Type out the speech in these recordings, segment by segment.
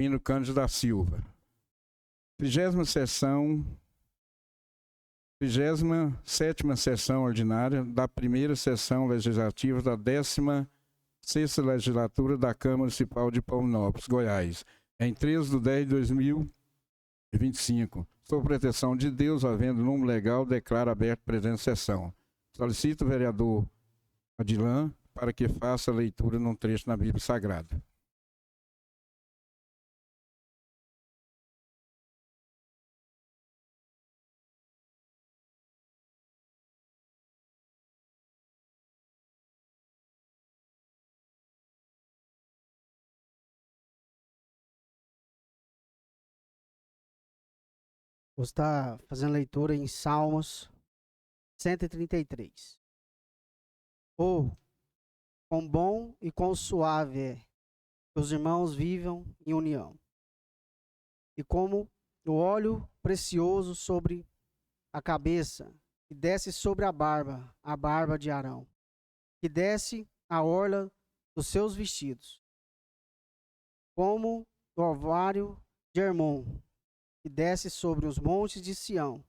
Pino Cândido da Silva. 37ª sessão ordinária da primeira sessão legislativa da 16ª legislatura da Câmara Municipal de Palminópolis, Goiás, em 13/10/2025. Sob proteção de Deus, havendo número legal, declaro aberta a presente sessão. Solicito o vereador Adilan para que faça a leitura num trecho na Bíblia Sagrada. Vou estar fazendo leitura em Salmos 133. Oh, quão bom e quão suave é que os irmãos vivam em união. E como o óleo precioso sobre a cabeça, que desce sobre a barba de Arão, que desce a orla dos seus vestidos. Como o orvalho de Hermon, que desce sobre os montes de Sião,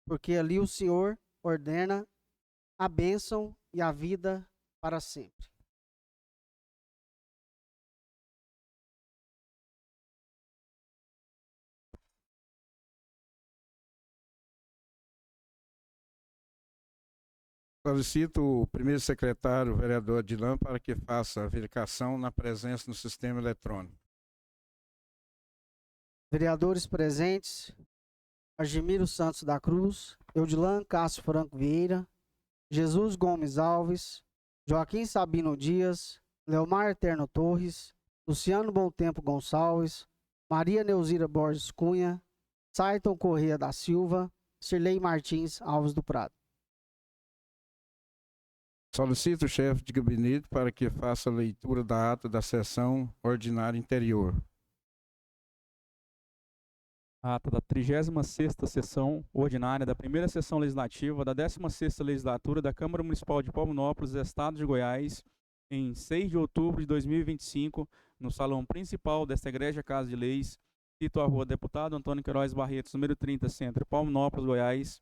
porque ali o Senhor ordena a bênção e a vida para sempre. Solicito o primeiro secretário, o vereador Adilan, para que faça a verificação na presença no sistema eletrônico. Vereadores presentes: Argemiro Santos da Cruz, Eudilan Cássio Franco Vieira, Jesus Gomes Alves, Joaquim Sabino Dias, Leomar Eterno Torres, Luciano Bom Tempo Gonçalves, Maria Neuzira Borges Cunha, Saiton Corrêa da Silva, Sirlei Martins Alves do Prado. Solicito o chefe de gabinete para que faça a leitura da ata da sessão ordinária interior. A ata da 36ª sessão ordinária da primeira sessão legislativa da 16ª legislatura da Câmara Municipal de Palminópolis, Estado de Goiás, em 6 de outubro de 2025, no salão principal desta Igreja Casa de Leis, situado à Rua Deputado Antônio Queiroz Barretos, número 30, Centro, Palminópolis, Goiás,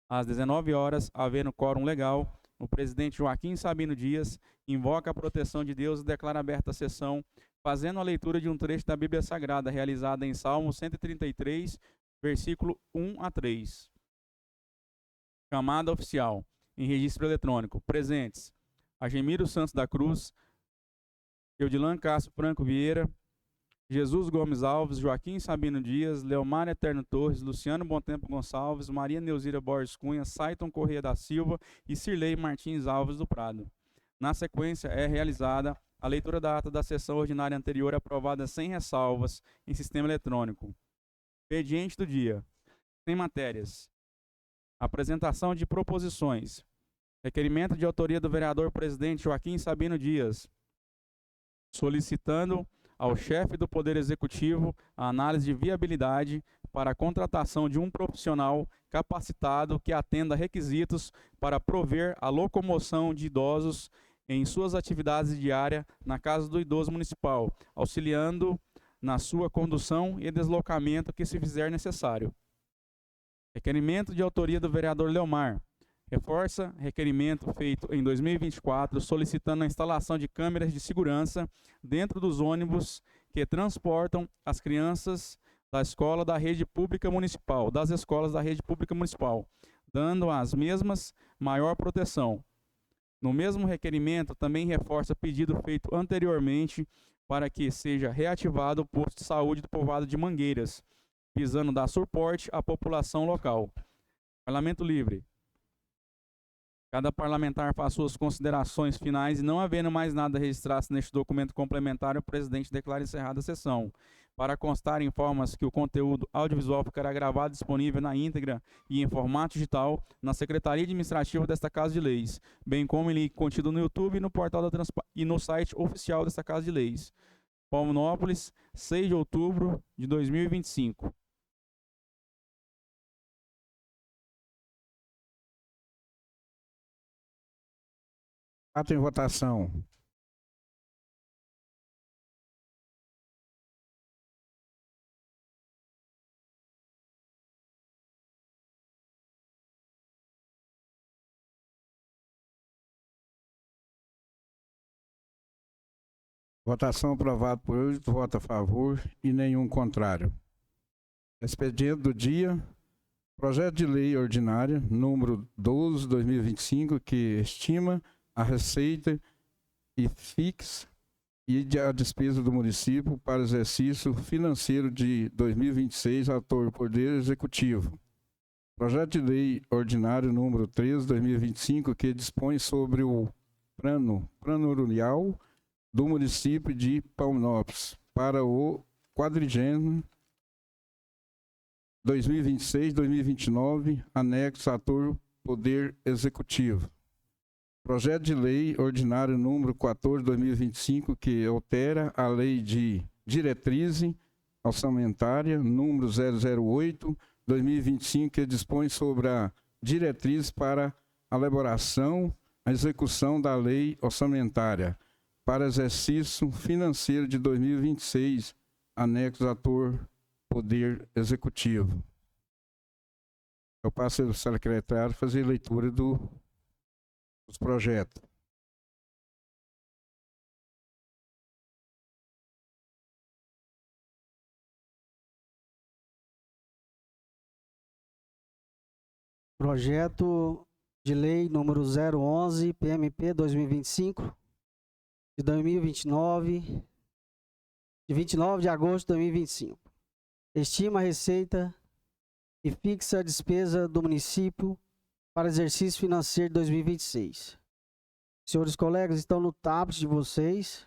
às 19 horas, havendo quórum legal, o presidente Joaquim Sabino Dias invoca a proteção de Deus e declara aberta a sessão, fazendo a leitura de um trecho da Bíblia Sagrada, realizada em Salmo 133, versículo 1 a 3. Chamada oficial, em registro eletrônico. Presentes: Argemiro Santos da Cruz, Eudilan Cássio Franco Vieira, Jesus Gomes Alves, Joaquim Sabino Dias, Leomar Eterno Torres, Luciano Bom Tempo Gonçalves, Maria Neuzira Borges Cunha, Saiton Corrêa da Silva e Sirlei Martins Alves do Prado. Na sequência, é realizada a leitura da ata da sessão ordinária anterior, aprovada sem ressalvas em sistema eletrônico. Expediente do dia. Sem matérias. Apresentação de proposições. Requerimento de autoria do vereador presidente Joaquim Sabino Dias, solicitando ao chefe do Poder Executivo a análise de viabilidade para a contratação de um profissional capacitado que atenda requisitos para prover a locomoção de idosos em suas atividades diárias na Casa do Idoso Municipal, auxiliando na sua condução e deslocamento que se fizer necessário. Requerimento de autoria do vereador Leomar. Reforça requerimento feito em 2024, solicitando a instalação de câmeras de segurança dentro dos ônibus que transportam as crianças da escola da rede pública municipal, das escolas da rede pública municipal, dando às mesmas maior proteção. No mesmo requerimento, também reforça pedido feito anteriormente para que seja reativado o posto de saúde do povoado de Mangueiras, visando dar suporte à população local. Parlamento livre. Cada parlamentar faz suas considerações finais e, não havendo mais nada a registrar-se neste documento complementar, o presidente declara encerrada a sessão. Para constar, informa-se que o conteúdo audiovisual ficará gravado e disponível na íntegra e em formato digital na Secretaria Administrativa desta Casa de Leis, bem como em link contido no YouTube e no portal da e no site oficial desta Casa de Leis. Palminópolis, 6 de outubro de 2025. Ato em votação. Votação aprovada por 8 votos a favor e nenhum contrário. Expediente do dia. Projeto de lei ordinária, número 12/2025, que estima a receita e fixa e a despesa do município para o exercício financeiro de 2026, autor do Poder Executivo. Projeto de lei ordinário número 13/2025, que dispõe sobre o plano plurianual do município de Palminópolis para o quadrigênio 2026-2029, anexo ator Poder Executivo. Projeto de lei ordinário número 14/2025, que altera a lei de diretriz orçamentária número 008/2025, que dispõe sobre a diretriz para a elaboração e execução da lei orçamentária para exercício financeiro de 2026, anexo ator Poder Executivo. Eu passo ao secretário fazer leitura dos projetos. Projeto de lei número 011, PMP 2025, de 2029, de 29 de agosto de 2025. Estima a receita e fixa a despesa do município para exercício financeiro de 2026. Senhores colegas, estão no tablet de vocês.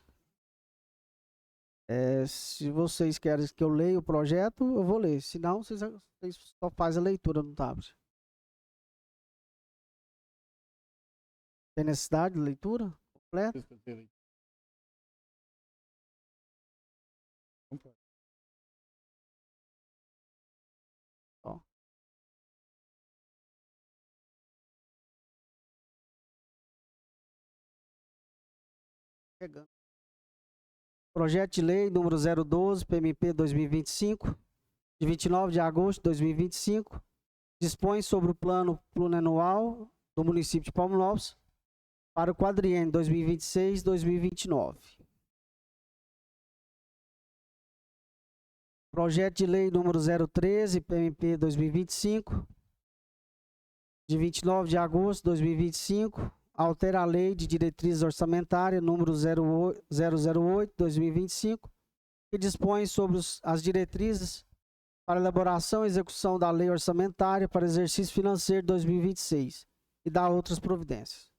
Se vocês querem que eu leia o projeto, eu vou ler. Se não, vocês só fazem a leitura no tablet. Tem necessidade de leitura completa? Projeto de lei número 012, PMP 2025, de 29 de agosto de 2025, dispõe sobre o plano plurianual do município de Palminópolis para o quadriênio 2026-2029. Projeto de lei número 013, PMP 2025, de 29 de agosto de 2025, altera a lei de diretrizes orçamentárias número 008/2025, que dispõe sobre as diretrizes para elaboração e execução da lei orçamentária para exercício financeiro de 2026 e dá outras providências.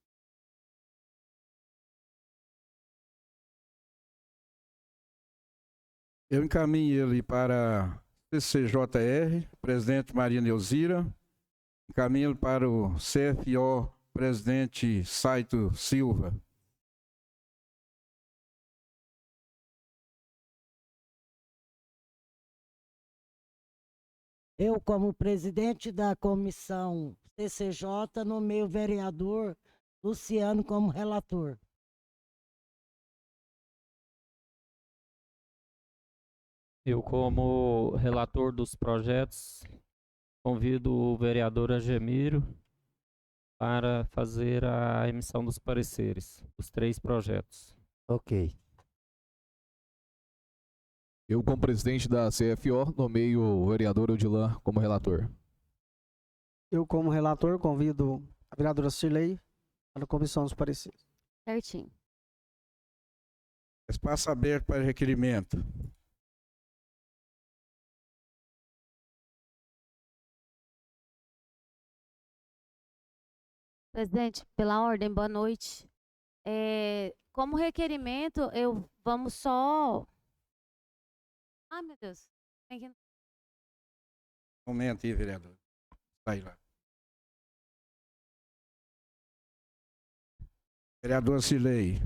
Eu encaminho ele para a CCJR, presidente Maria Neuzira, encaminho ele para o CFO, presidente Saito Silva. Eu, como presidente da comissão CCJ, nomeio o vereador Luciano como relator. Eu, como relator dos projetos, convido o vereador Angemiro para fazer a emissão dos pareceres dos 3 projetos. Ok. Eu, como presidente da CFO, nomeio o vereador Odilan como relator. Eu, como relator, convido a vereadora Cirlei para a comissão dos pareceres. Certinho. Espaço aberto para requerimento. Presidente, pela ordem, boa noite. Como requerimento, vamos só... Ai, meu Deus. Tem que... Momento aí, vereador. Sai lá. Vereador Cilei.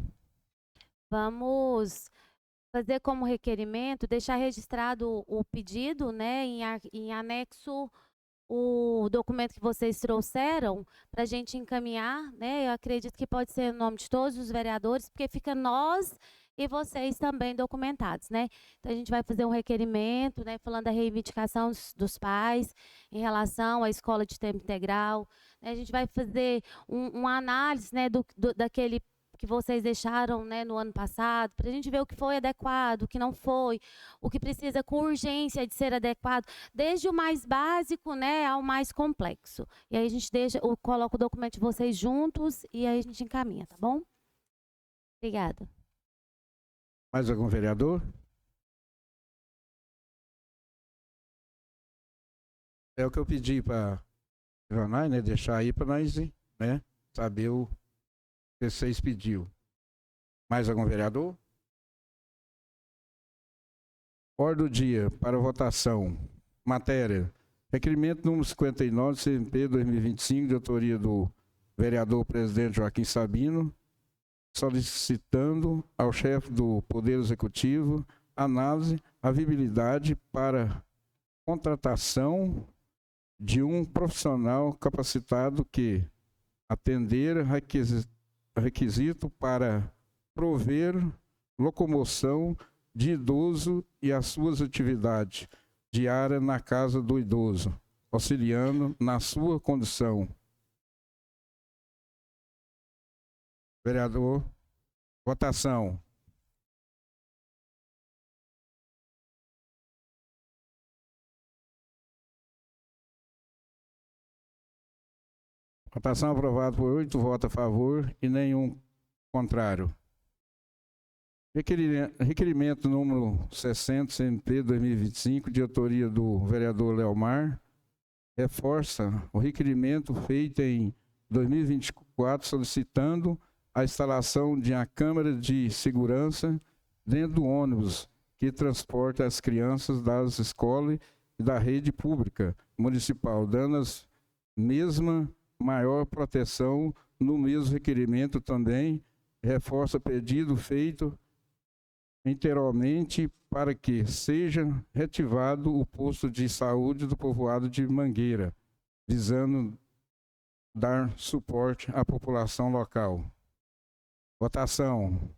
Vamos fazer como requerimento, deixar registrado o pedido, né, em anexo o documento que vocês trouxeram para a gente encaminhar, né? Eu acredito que pode ser o nome de todos os vereadores, porque fica nós e vocês também documentados, né? Então a gente vai fazer um requerimento, né, falando da reivindicação dos pais em relação à escola de tempo integral, né? A gente vai fazer uma análise, né, daquele que vocês deixaram, né, no ano passado, para a gente ver o que foi adequado, o que não foi, o que precisa com urgência de ser adequado, desde o mais básico, né, ao mais complexo. E aí a gente coloca o documento de vocês juntos e aí a gente encaminha, tá bom? Obrigada. Mais algum vereador? É o que eu pedi para jornais, né? Deixar aí para nós, né? Saber o que vocês pediu. Mais algum vereador? Ordem do dia para votação. Matéria. Requerimento número 59, CMP 2025, de autoria do vereador presidente Joaquim Sabino, solicitando ao chefe do Poder Executivo análise a viabilidade para contratação de um profissional capacitado que atender requisito para prover locomoção de idoso e as suas atividades diárias na casa do idoso, auxiliando na sua condição. Vereador, votação. Votação aprovada por 8 votos a favor e nenhum contrário. Requerimento número 60, CMP 2025, de autoria do vereador Leomar, reforça o requerimento feito em 2024, solicitando a instalação de uma câmera de segurança dentro do ônibus que transporta as crianças das escolas e da rede pública municipal, dando as mesma maior proteção. No mesmo requerimento também reforça o pedido feito anteriormente para que seja reativado o posto de saúde do povoado de Mangueira, visando dar suporte à população local. Votação.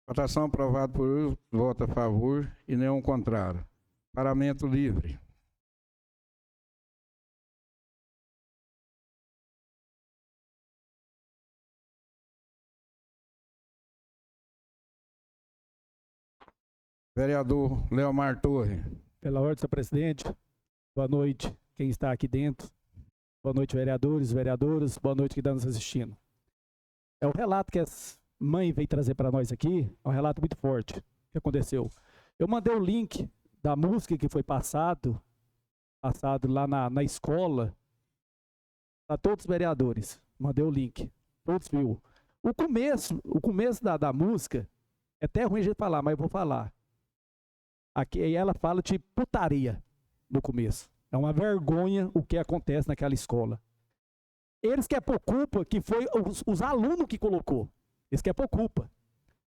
Votação aprovada por 8 votos a favor e nenhum contrário. Paramento livre. Vereador Leomar Torre. Pela ordem, senhor presidente, boa noite quem está aqui dentro, boa noite vereadores, vereadoras, boa noite quem está nos assistindo. É o relato que a mãe veio trazer para nós aqui, é um relato muito forte. O que aconteceu? Eu mandei o link da música que foi passado lá na escola, para todos os vereadores. Mandei o link, todos viu. O começo da música, é até ruim a gente falar, mas eu vou falar. Aqui ela fala de putaria no começo. É uma vergonha o que acontece naquela escola. Eles que é por culpa que foi os alunos que colocou. Eles que é por culpa.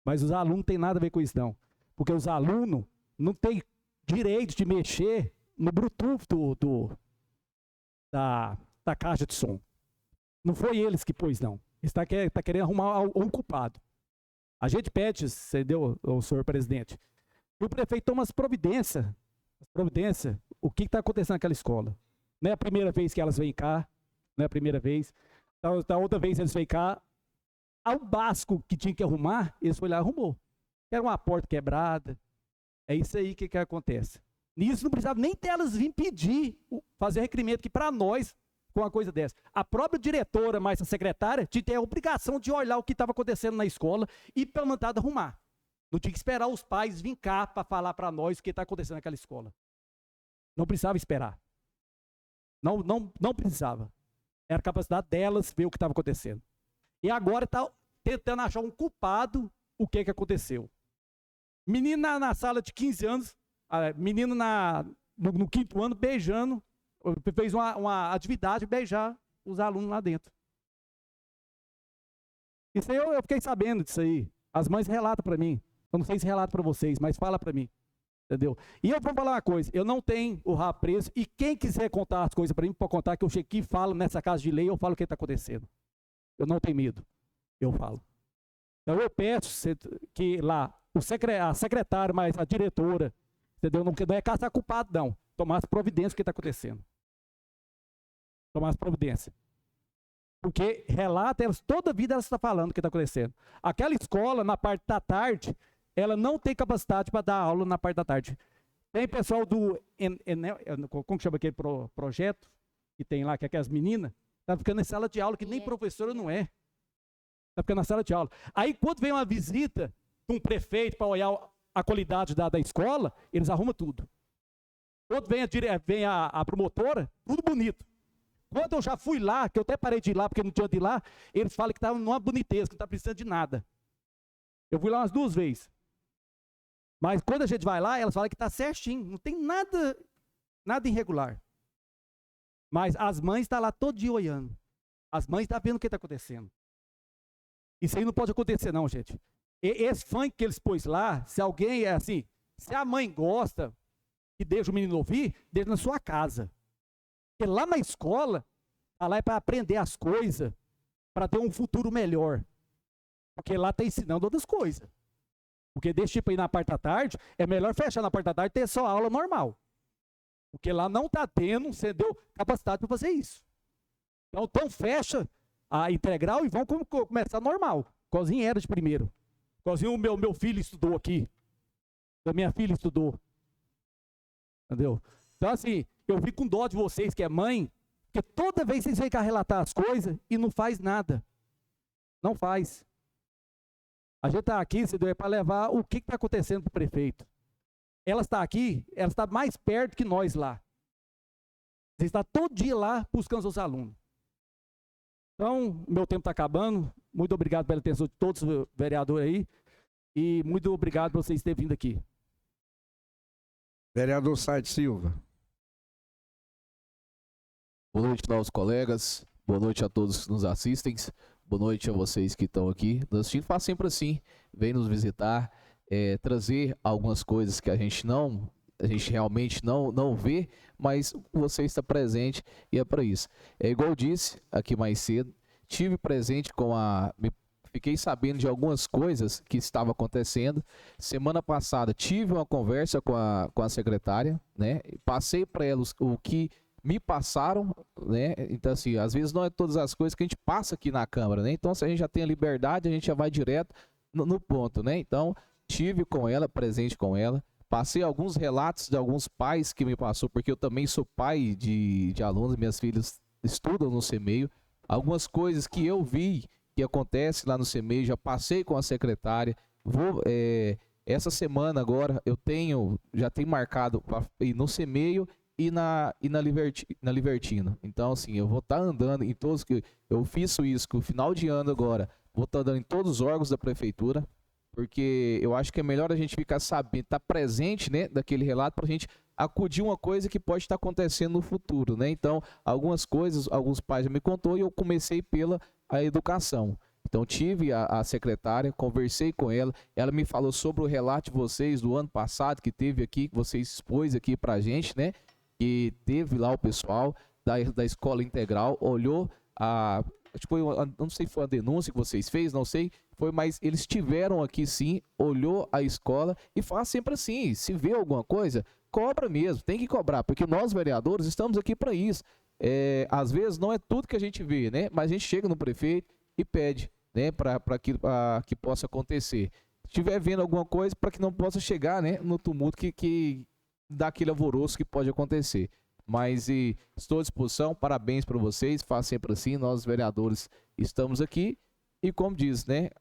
Mas os alunos não tem nada a ver com isso não. Porque os alunos não têm direito de mexer no Bluetooth da caixa de som. Não foi eles que pôs não. Eles tá querendo arrumar um culpado. A gente pede, entendeu, o senhor presidente, que o prefeito tome as providências. O que está acontecendo naquela escola. Não é a primeira vez que elas vêm cá, não é a primeira vez. Da outra vez eles vêm cá, ao básico que tinha que arrumar, eles foram lá e arrumou. Era uma porta quebrada. É isso aí que acontece. Nisso não precisava nem delas vir pedir, fazer requerimento, que para nós, com uma coisa dessa, a própria diretora, mais a secretária, tinha a obrigação de olhar o que estava acontecendo na escola e pelo mandado arrumar. Não tinha que esperar os pais vir cá para falar para nós o que está acontecendo naquela escola. Não precisava esperar. Não precisava. Era a capacidade delas ver o que estava acontecendo. E agora está tentando achar um culpado o que aconteceu. Menina na sala de 15 anos, menino no 5º ano beijando, fez uma atividade beijar os alunos lá dentro. Isso aí eu fiquei sabendo disso aí. As mães relatam para mim. Eu não sei se relata para vocês, mas fala para mim. Entendeu? E eu vou falar uma coisa, eu não tenho o rabo preso, e quem quiser contar as coisas para mim, pode contar, que eu chego aqui e falo nessa casa de lei, eu falo o que está acontecendo. Eu não tenho medo, eu falo. Então eu peço que lá a secretária, mas a diretora, entendeu? Não é caçar culpado, não. Tomar as providências do que está acontecendo. Tomar as providências. Porque relata, toda a vida elas estão falando o que está acontecendo. Aquela escola, na parte da tarde, ela não tem capacidade para dar aula na parte da tarde. Tem pessoal do, como que chama aquele projeto que tem lá, que é aquelas meninas, tá ficando em sala de aula, que nem professora não é. Tá ficando na sala de aula. Aí, quando vem uma visita de um prefeito para olhar a qualidade da escola, eles arrumam tudo. Quando vem a promotora, tudo bonito. Quando eu já fui lá, que eu até parei de ir lá, porque não tinha de ir lá, eles falam que estava numa boniteza, que não está precisando de nada. Eu fui lá umas 2 vezes. Mas quando a gente vai lá, elas falam que está certinho, não tem nada irregular. Mas as mães estão lá todo dia olhando. As mães estão vendo o que está acontecendo. Isso aí não pode acontecer não, gente. Esse funk que eles pôs lá, se alguém é assim, se a mãe gosta, que deixa o menino ouvir, deixa na sua casa. Porque lá na escola, tá lá é para aprender as coisas, para ter um futuro melhor. Porque lá está ensinando outras coisas. Porque desse tipo aí na parte da tarde, é melhor fechar na parte da tarde e ter só aula normal. Porque lá não está tendo, entendeu, capacidade para fazer isso. Então fecha a integral e vão começar normal. Cozinha era de primeiro. Cozinha o meu filho estudou aqui. A minha filha estudou. Entendeu? Então assim, eu vi com dó de vocês que é mãe, porque toda vez vocês vêm cá relatar as coisas e não faz nada. Não faz. A gente está aqui, para levar o que está acontecendo para o prefeito. Ela está aqui, ela está mais perto que nós lá. Você está todo dia lá buscando os alunos. Então, meu tempo está acabando. Muito obrigado pela atenção de todos os vereadores aí. E muito obrigado por vocês terem vindo aqui. Vereador Said Silva. Boa noite aos colegas, boa noite a todos que nos assistem, boa noite a vocês que estão aqui. Nos assistindo, faz sempre assim, vem nos visitar, trazer algumas coisas que a gente realmente não vê, mas você está presente e é para isso. É igual eu disse aqui mais cedo, tive presente fiquei sabendo de algumas coisas que estavam acontecendo. Semana passada tive uma conversa com a secretária, né? Passei para ela o que me passaram, né? Então assim, às vezes não é todas as coisas que a gente passa aqui na Câmara, né? Então se a gente já tem a liberdade, a gente já vai direto no ponto, né? Então tive com ela, presente com ela, passei alguns relatos de alguns pais que me passou, porque eu também sou pai de alunos, minhas filhas estudam no CEMEIO, algumas coisas que eu vi que acontece lá no CEMEIO, já passei com a secretária, essa semana agora já tenho marcado para ir no CEMEIO e na Libertina. Então, assim, eu vou estar andando em todos que eu fiz isso no final de ano agora. Vou estar andando em todos os órgãos da prefeitura, porque eu acho que é melhor a gente ficar sabendo, estar presente, né, daquele relato para a gente acudir uma coisa que pode estar acontecendo no futuro, né? Então, algumas coisas, alguns pais já me contou e eu comecei pela educação. Então tive a secretária, conversei com ela me falou sobre o relato de vocês do ano passado que teve aqui, que vocês expôs aqui pra gente, né? Que teve lá o pessoal da escola integral, olhou acho que foi, não sei se foi uma denúncia que vocês fez, não sei, mas eles estiveram aqui sim, olhou a escola e faz sempre assim, se vê alguma coisa, cobra mesmo, tem que cobrar, porque nós vereadores estamos aqui para isso. Às vezes não é tudo que a gente vê, né? Mas a gente chega no prefeito e pede, né? Para que possa acontecer. Se estiver vendo alguma coisa, para que não possa chegar, né? No tumulto que dá aquele alvoroço que pode acontecer. Mas estou à disposição, parabéns para vocês, façam sempre assim, nós vereadores estamos aqui. E como diz, né?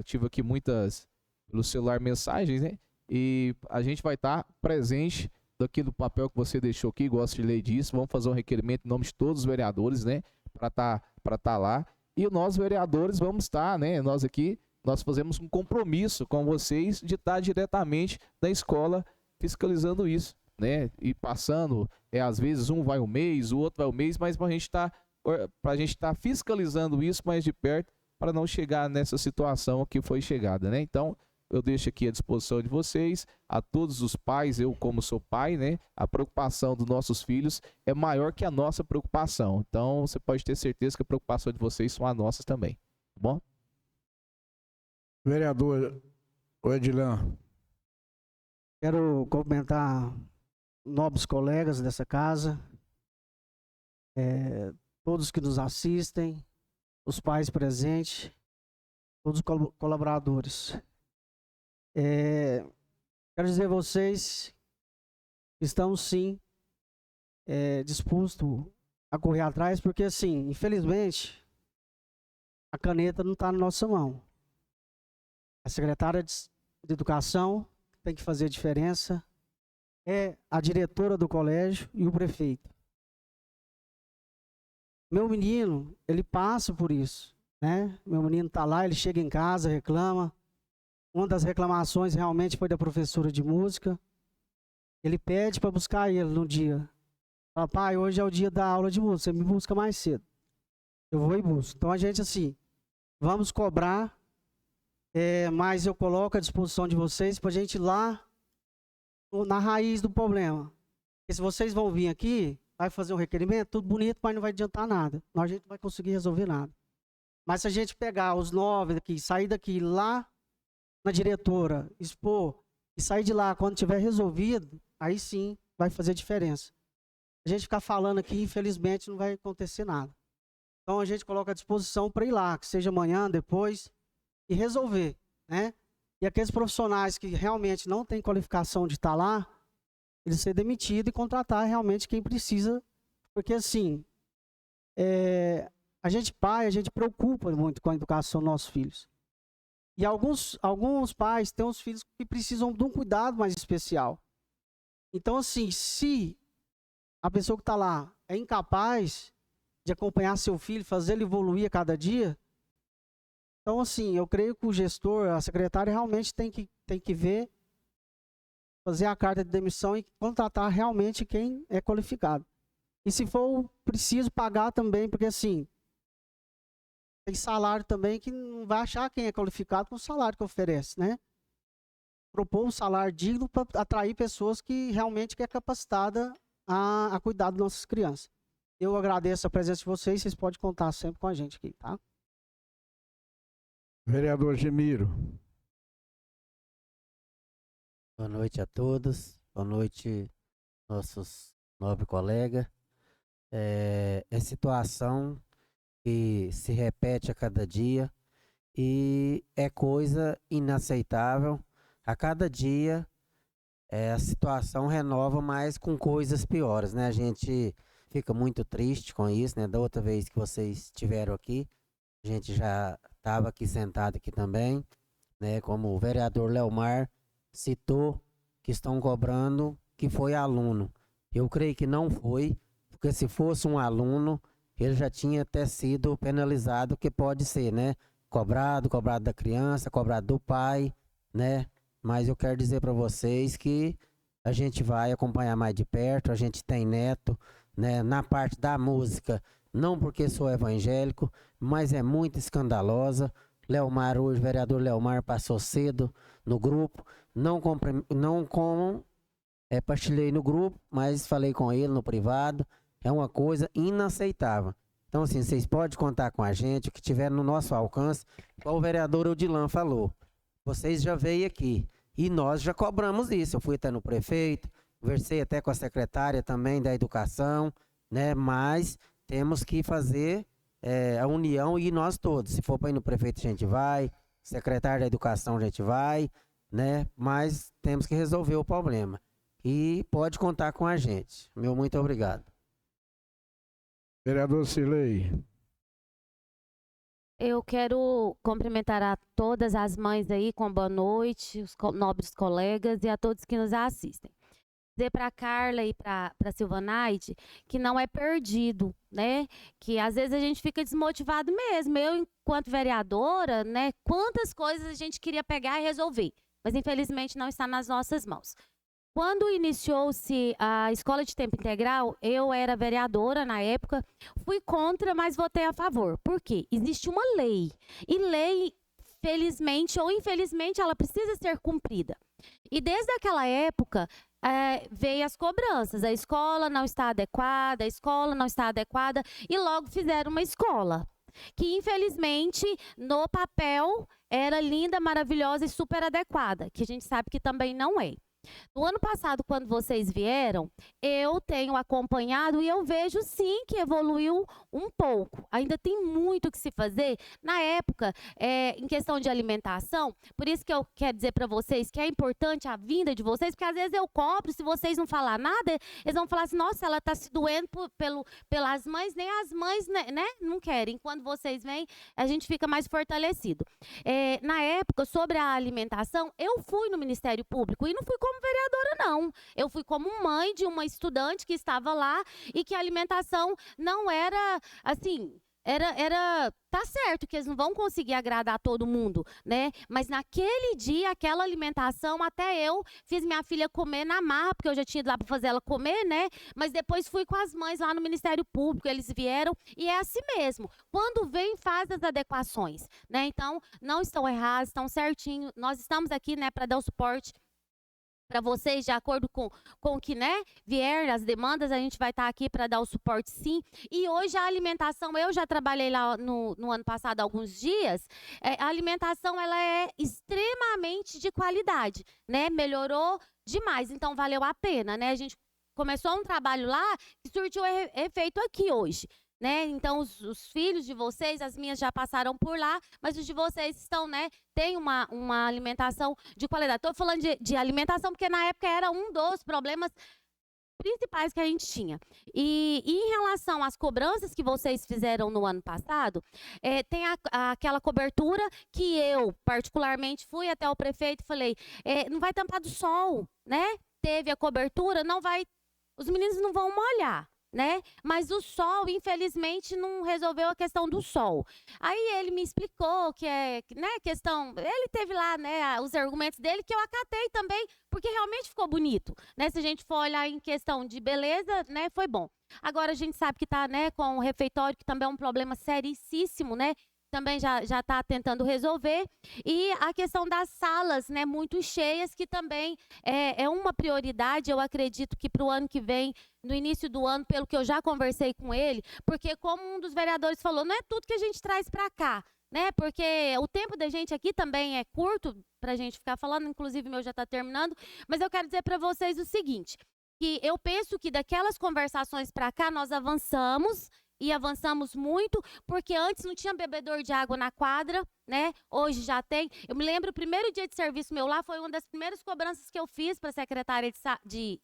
Tive aqui muitas pelo celular mensagens, né? E a gente vai estar presente daqui do papel que você deixou aqui, gosto de ler disso, vamos fazer um requerimento em nome de todos os vereadores, né, para tá lá, e nós vereadores vamos estar, né, nós fazemos um compromisso com vocês de estar diretamente na escola fiscalizando isso, né, e passando, às vezes um vai um mês, o outro vai um mês, mas para a gente estar fiscalizando isso mais de perto, para não chegar nessa situação que foi chegada, né, então eu deixo aqui à disposição de vocês, a todos os pais, eu como sou pai, né, a preocupação dos nossos filhos é maior que a nossa preocupação. Então, você pode ter certeza que a preocupação de vocês são as nossas também, tá bom? Vereador Edilan. Quero cumprimentar nobres colegas dessa casa, todos que nos assistem, os pais presentes, todos os colaboradores. Quero dizer a vocês que estamos sim dispostos a correr atrás, porque assim, infelizmente, a caneta não está na nossa mão. A secretária de Educação tem que fazer a diferença, é a diretora do colégio e o prefeito. Meu menino, ele passa por isso, né? Meu menino está lá, ele chega em casa, reclama. Uma das reclamações realmente foi da professora de música. Ele pede para buscar ele no dia. Fala, pai, hoje é o dia da aula de música, você me busca mais cedo. Eu vou e busco. Então a gente assim, vamos cobrar, mas eu coloco à disposição de vocês para a gente ir lá na raiz do problema. Porque se vocês vão vir aqui, vai fazer um requerimento, tudo bonito, mas não vai adiantar nada. Nós a gente não vai conseguir resolver nada. Mas se a gente pegar os 9 daqui, sair daqui lá na diretora, expor e sair de lá quando tiver resolvido, aí sim vai fazer diferença. A gente ficar falando aqui, infelizmente, não vai acontecer nada. Então a gente coloca à disposição para ir lá, que seja amanhã, depois, e resolver, né? E aqueles profissionais que realmente não têm qualificação de estar lá, eles ser demitidos e contratar realmente quem precisa, porque assim, a gente pai, a gente preocupa muito com a educação dos nossos filhos. E alguns pais têm os filhos que precisam de um cuidado mais especial. Então assim, se a pessoa que está lá é incapaz de acompanhar seu filho, fazer ele evoluir a cada dia, então assim, eu creio que o gestor, a secretária realmente tem que ver, fazer a carta de demissão e contratar realmente quem é qualificado. E se for preciso pagar também, porque assim, tem salário também que não vai achar quem é qualificado com o salário que oferece, né? Propor um salário digno para atrair pessoas que realmente é capacitada a cuidar das nossas crianças. Eu agradeço a presença de vocês podem contar sempre com a gente aqui, tá? Vereador Gemiro. Boa noite a todos, boa noite nossos nobres colegas. É situação que se repete a cada dia e é coisa inaceitável. A cada dia a situação renova, mas com coisas piores, né? A gente fica muito triste com isso, né? Da outra vez que vocês estiveram aqui, a gente já estava aqui sentado aqui também, né? Como o vereador Leomar citou que estão cobrando que foi aluno. Eu creio que não foi, porque se fosse um aluno, ele já tinha até sido penalizado, que pode ser, né? Cobrado da criança, cobrado do pai, né? Mas eu quero dizer para vocês que a gente vai acompanhar mais de perto, a gente tem neto, né? Na parte da música, não porque sou evangélico, mas é muito escandalosa. Leomar hoje, o vereador Leomar passou cedo no grupo, não partilhei no grupo, mas falei com ele no privado, é uma coisa inaceitável. Então assim, vocês podem contar com a gente, o que tiver no nosso alcance, igual o vereador Odilan falou, vocês já veio aqui, e nós já cobramos isso, eu fui até no prefeito, conversei até com a secretária também da educação, né? Mas temos que fazer a união e nós todos, se for para ir no prefeito a gente vai, secretário da educação a gente vai, né? Mas temos que resolver o problema. E pode contar com a gente. Meu muito obrigado. Vereador Cirlei. Eu quero cumprimentar a todas as mães aí com boa noite, os nobres colegas e a todos que nos assistem. Dizer para a Carla e para a Silvanaide que não é perdido, né? Que às vezes a gente fica desmotivado mesmo. Eu, enquanto vereadora, né? Quantas coisas a gente queria pegar e resolver, mas infelizmente não está nas nossas mãos. Quando iniciou-se a escola de tempo integral, eu era vereadora na época, fui contra, mas votei a favor. Por quê? Existe uma lei, e lei, felizmente ou infelizmente, ela precisa ser cumprida. E desde aquela época, veio as cobranças, a escola não está adequada, e logo fizeram uma escola, que infelizmente, no papel, era linda, maravilhosa e super adequada, que a gente sabe que também não é. No ano passado, quando vocês vieram, eu tenho acompanhado e eu vejo sim que evoluiu um pouco. Ainda tem muito que se fazer. Na época, em questão de alimentação, por isso que eu quero dizer para vocês que é importante a vinda de vocês, porque às vezes eu cobro, se vocês não falar nada, eles vão falar assim, nossa, ela está se doendo pelas mães, nem as mães né, não querem. Quando vocês vêm, a gente fica mais fortalecido. Na época, sobre a alimentação, eu fui no Ministério Público e não fui como vereadora, não. Eu fui como mãe de uma estudante que estava lá e que a alimentação não era, assim, tá certo que eles não vão conseguir agradar todo mundo, né? Mas naquele dia, aquela alimentação, até eu fiz minha filha comer na marra, porque eu já tinha ido lá para fazer ela comer, né? Mas depois fui com as mães lá no Ministério Público, eles vieram e é assim mesmo. Quando vem, faz as adequações, né? Então, não estão errados, estão certinho. Nós estamos aqui, né, para dar o suporte para vocês, de acordo com o que, né, vier as demandas, a gente vai estar aqui para dar o suporte, sim. E hoje a alimentação, eu já trabalhei lá no ano passado alguns dias, a alimentação ela é extremamente de qualidade, né, melhorou demais, então valeu a pena, né, a gente começou um trabalho lá que surtiu efeito aqui hoje. Né? Então, os filhos de vocês, as minhas já passaram por lá, mas os de vocês estão, né? Tem uma alimentação de qualidade. Estou falando de alimentação porque na época era um dos problemas principais que a gente tinha. E em relação às cobranças que vocês fizeram no ano passado, tem aquela cobertura que eu, particularmente, fui até o prefeito e falei, não vai tampar do sol, né? Teve a cobertura, não vai, os meninos não vão molhar. Né? Mas o sol, infelizmente, não resolveu a questão do sol. Aí ele me explicou que né, questão, ele teve lá, né, os argumentos dele que eu acatei também, porque realmente ficou bonito, né? Se a gente for olhar em questão de beleza, né, foi bom. Agora a gente sabe que tá, né, com o refeitório, que também é um problema seríssimo, né? Também já está tentando resolver. E a questão das salas, né, muito cheias, que também é uma prioridade, eu acredito que para o ano que vem, no início do ano, pelo que eu já conversei com ele, porque como um dos vereadores falou, não é tudo que a gente traz para cá, né, porque o tempo da gente aqui também é curto para a gente ficar falando, inclusive o meu já está terminando, mas eu quero dizer para vocês o seguinte, que eu penso que daquelas conversações para cá nós avançamos, e avançamos muito, porque antes não tinha bebedor de água na quadra, né? Hoje já tem. Eu me lembro, o primeiro dia de serviço meu lá foi uma das primeiras cobranças que eu fiz para a secretária de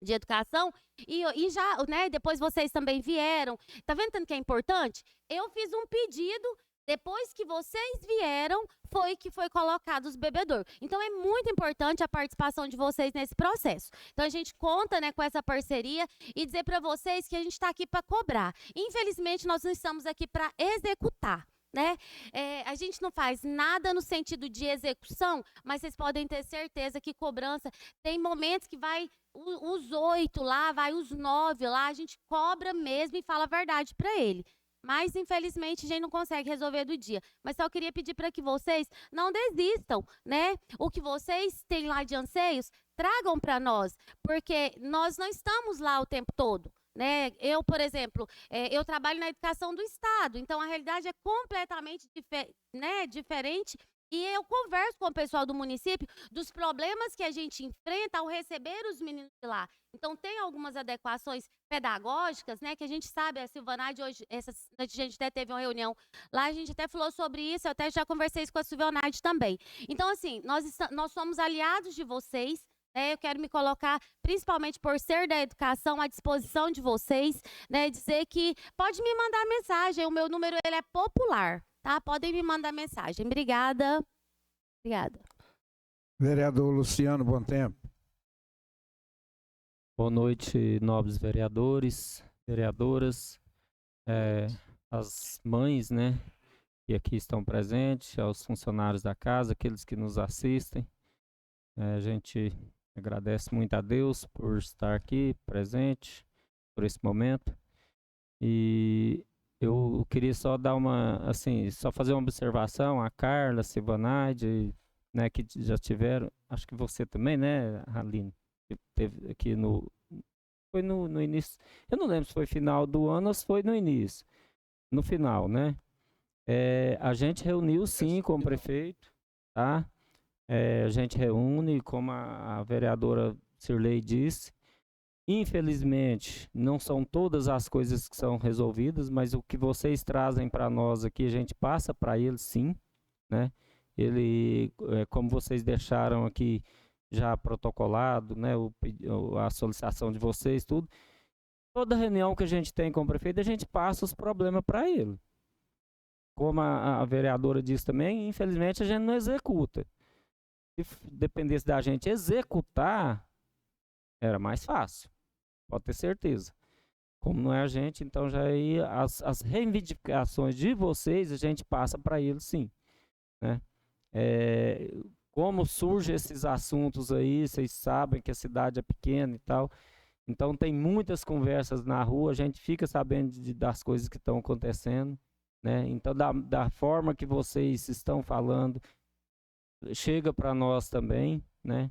educação, e já, né, depois vocês também vieram. Tá vendo tanto que é importante? Eu fiz um pedido, depois que vocês vieram, foi colocado os bebedor. Então, é muito importante a participação de vocês nesse processo. Então, a gente conta, né, com essa parceria e dizer para vocês que a gente está aqui para cobrar. Infelizmente, nós não estamos aqui para executar. Né? A gente não faz nada no sentido de execução, mas vocês podem ter certeza que cobrança tem momentos que vai os 8 lá, vai os 9 lá, a gente cobra mesmo e fala a verdade para ele. Mas, infelizmente, a gente não consegue resolver do dia. Mas só queria pedir para que vocês não desistam, né? O que vocês têm lá de anseios, tragam para nós, porque nós não estamos lá o tempo todo. Né? Eu, por exemplo, eu trabalho na educação do Estado, então a realidade é completamente diferente. E eu converso com o pessoal do município dos problemas que a gente enfrenta ao receber os meninos de lá. Então, tem algumas adequações pedagógicas, né, que a gente sabe, a Silvanade hoje, a gente até teve uma reunião lá, a gente até falou sobre isso, eu até já conversei isso com a Silvanade também. Então, assim, nós somos aliados de vocês, eu quero me colocar, principalmente por ser da educação, à disposição de vocês, né, dizer que pode me mandar mensagem, o meu número ele é popular, tá? Podem me mandar mensagem. Obrigada. Obrigada. Vereador Luciano Bontempo. Boa noite, nobres vereadores, vereadoras, as mães, né, que aqui estão presentes, aos funcionários da casa, aqueles que nos assistem. A gente agradece muito a Deus por estar aqui presente, por esse momento. E eu queria só dar só fazer uma observação, a Carla, a Silvanade, né, que já tiveram, acho que você também, né, Aline, que teve aqui foi no início, eu não lembro se foi final do ano ou se foi no início, no final, né, A gente reuniu sim com o prefeito, tá? A gente reúne, como a vereadora Cirlei disse. Infelizmente, não são todas as coisas que são resolvidas, mas o que vocês trazem para nós aqui, a gente passa para eles sim, né? Como vocês deixaram aqui já protocolado, né? A solicitação de vocês, tudo. Toda reunião que a gente tem com o prefeito, a gente passa os problemas para ele. Como a vereadora disse também, infelizmente a gente não executa. Se dependesse da gente executar, era mais fácil, pode ter certeza. Como não é a gente, então já aí as reivindicações de vocês a gente passa para eles sim, né? Como surgem esses assuntos aí, vocês sabem que a cidade é pequena e tal, então tem muitas conversas na rua, a gente fica sabendo das coisas que estão acontecendo, né? Então da forma que vocês estão falando, chega para nós também, né?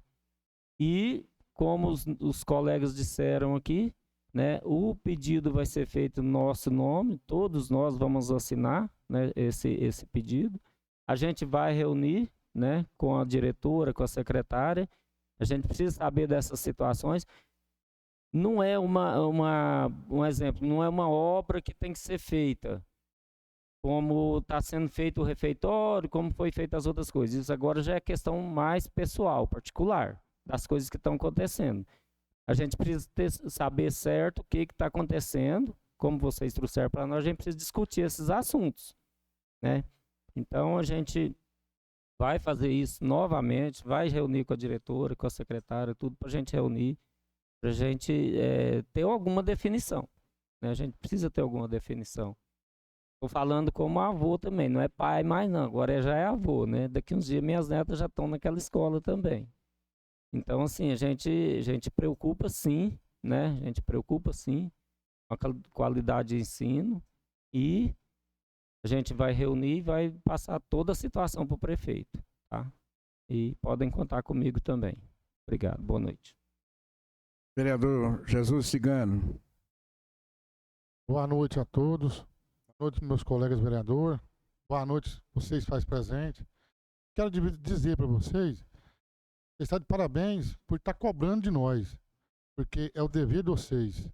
E como os colegas disseram aqui, né, o pedido vai ser feito no nosso nome, todos nós vamos assinar, né, esse pedido. A gente vai reunir, né, com a diretora, com a secretária. A gente precisa saber dessas situações. Não é um exemplo, não é uma obra que tem que ser feita, como está sendo feito o refeitório, como foi feita as outras coisas. Isso agora já é questão mais pessoal, particular, das coisas que estão acontecendo. A gente precisa saber certo o que está acontecendo, como vocês trouxeram para nós, a gente precisa discutir esses assuntos, né? Então a gente vai fazer isso novamente, vai reunir com a diretora, com a secretária, tudo para a gente reunir, para a gente ter alguma definição, né? A gente precisa ter alguma definição. Estou falando como avô também, não é pai mais não, agora já é avô, né? Daqui uns dias minhas netas já estão naquela escola também. Então, assim, a gente preocupa sim, né? A gente preocupa sim com a qualidade de ensino e a gente vai reunir e vai passar toda a situação para o prefeito, tá? E podem contar comigo também. Obrigado, boa noite. Vereador Jesus Cigano. Boa noite a todos. Boa noite, meus colegas vereadores. Boa noite, vocês faz presente. Quero dizer para vocês, vocês estão de parabéns por estar cobrando de nós, porque é o dever de vocês.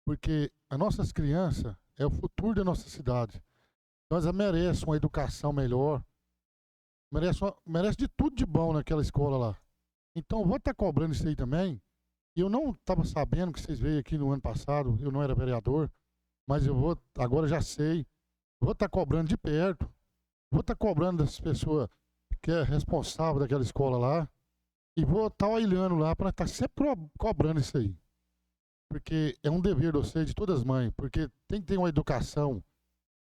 Porque as nossas crianças é o futuro da nossa cidade. Nós merecem uma educação melhor, merece de tudo de bom naquela escola lá. Então, vou estar cobrando isso aí também. Eu não estava sabendo que vocês veio aqui no ano passado, eu não era vereador, mas agora já sei. Vou estar cobrando de perto. Vou estar cobrando das pessoas que é responsável daquela escola lá. E vou estar olhando lá para estar sempre cobrando isso aí. Porque é um dever de vocês, de todas as mães. Porque tem que ter uma educação.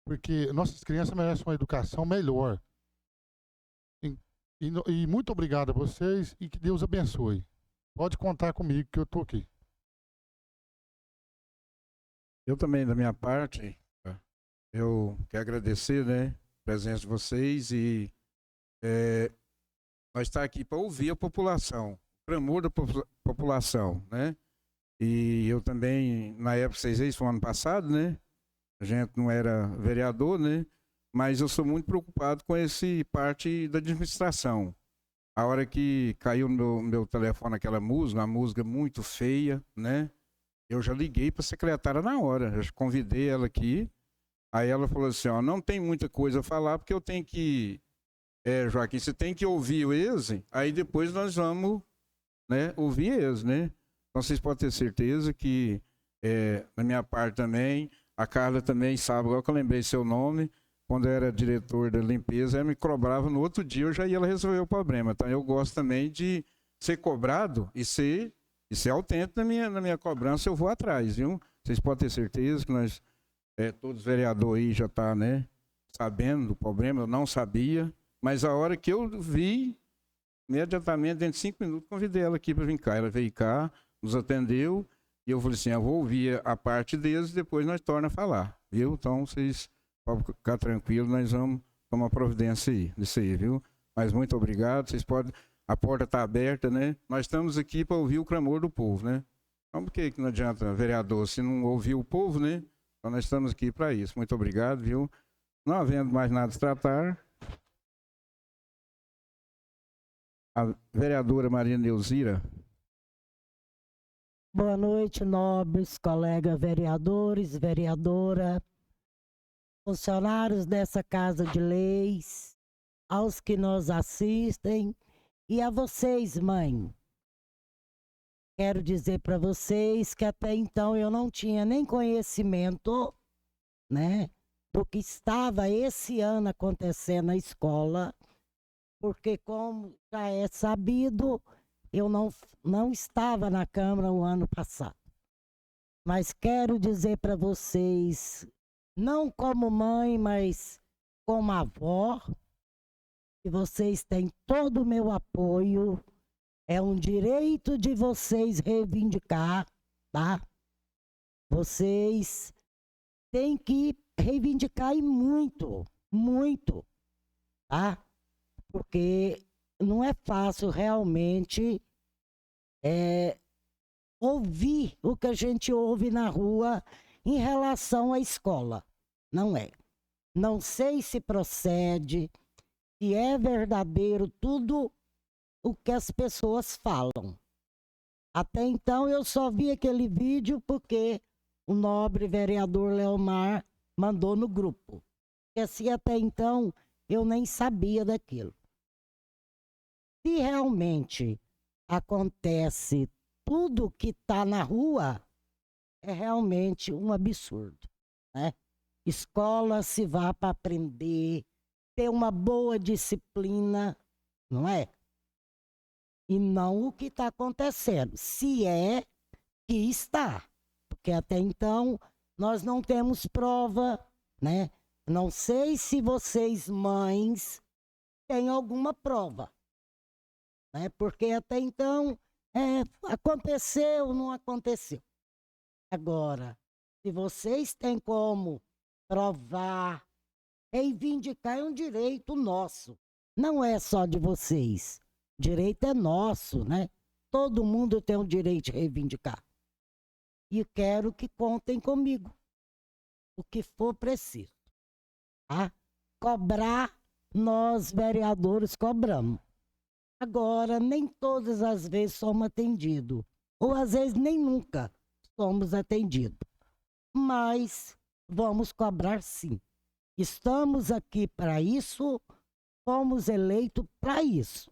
Porque nossas crianças merecem uma educação melhor. E muito obrigado a vocês e que Deus abençoe. Pode contar comigo que eu estou aqui. Eu também, da minha parte, eu quero agradecer, né, a presença de vocês e nós estamos aqui para ouvir a população, o clamor da população, né? E eu também, na época, vocês foi ano passado, né? A gente não era vereador, né? Mas eu sou muito preocupado com esse parte da administração. A hora que caiu no meu telefone aquela música, uma música muito feia, né? Eu já liguei para a secretária na hora, eu convidei ela aqui. Aí ela falou assim, ó, não tem muita coisa a falar porque eu tenho que... Joaquim, você tem que ouvir eles, aí depois nós vamos, né, ouvir eles, né? Então vocês podem ter certeza que, na minha parte também, a Carla também sabe, agora que eu lembrei seu nome, quando eu era diretor da limpeza, ela me cobrava no outro dia, eu já ia resolver o problema. Então eu gosto também de ser cobrado e ser autêntico na minha cobrança, eu vou atrás, viu? Vocês podem ter certeza que nós, todos os vereadores aí já estão, né, sabendo do problema, eu não sabia, mas a hora que eu vi, imediatamente, dentro de 5 minutos, convidei ela aqui para vir cá. Ela veio cá, nos atendeu, e eu falei assim, eu vou ouvir a parte deles e depois nós torna a falar, viu? Então vocês podem ficar tranquilos, nós vamos tomar providência aí, disso aí, viu? Mas muito obrigado, vocês podem... A porta está aberta, né? Nós estamos aqui para ouvir o clamor do povo, né? Então, por que não adianta, vereador, se não ouvir o povo, né? Então, nós estamos aqui para isso. Muito obrigado, viu? Não havendo mais nada a se tratar, a vereadora Maria Neuzira. Boa noite, nobres colegas vereadores, vereadora, funcionários dessa Casa de Leis, aos que nos assistem e a vocês, mãe. Quero dizer para vocês que até então eu não tinha nem conhecimento, né, do que estava esse ano acontecendo na escola, porque como já é sabido, eu não estava na Câmara o ano passado. Mas quero dizer para vocês, não como mãe, mas como avó, que vocês têm todo o meu apoio. É um direito de vocês reivindicar, tá? Vocês têm que reivindicar e muito, muito, tá? Porque não é fácil realmente ouvir o que a gente ouve na rua em relação à escola. Não é. Não sei se procede, se é verdadeiro tudo o que as pessoas falam. Até então eu só vi aquele vídeo porque o nobre vereador Leomar mandou no grupo. E assim até então eu nem sabia daquilo. Se realmente acontece tudo que está na rua, é realmente um absurdo, né? Escola se vá para aprender, ter uma boa disciplina, não é? E não o que está acontecendo, se é que está. Porque até então nós não temos prova, né? Não sei se vocês, mães, têm alguma prova, né? Porque até então aconteceu, não aconteceu. Agora, se vocês têm como provar, reivindicar, é um direito nosso. Não é só de vocês. Direito é nosso, né? Todo mundo tem o direito de reivindicar. E quero que contem comigo. O que for preciso. Tá? Cobrar, nós vereadores cobramos. Agora, nem todas as vezes somos atendidos. Ou às vezes nem nunca somos atendidos. Mas vamos cobrar sim. Estamos aqui para isso, fomos eleitos para isso.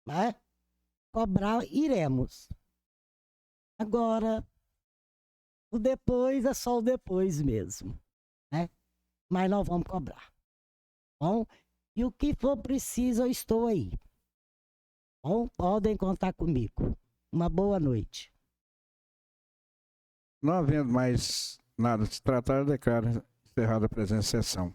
Né? Cobrar, iremos. Agora, o depois é só o depois mesmo. Né? Mas nós vamos cobrar. Bom? E o que for preciso, eu estou aí. Bom? Podem contar comigo. Uma boa noite. Não havendo mais nada a se tratar, declaro encerrada a presente sessão.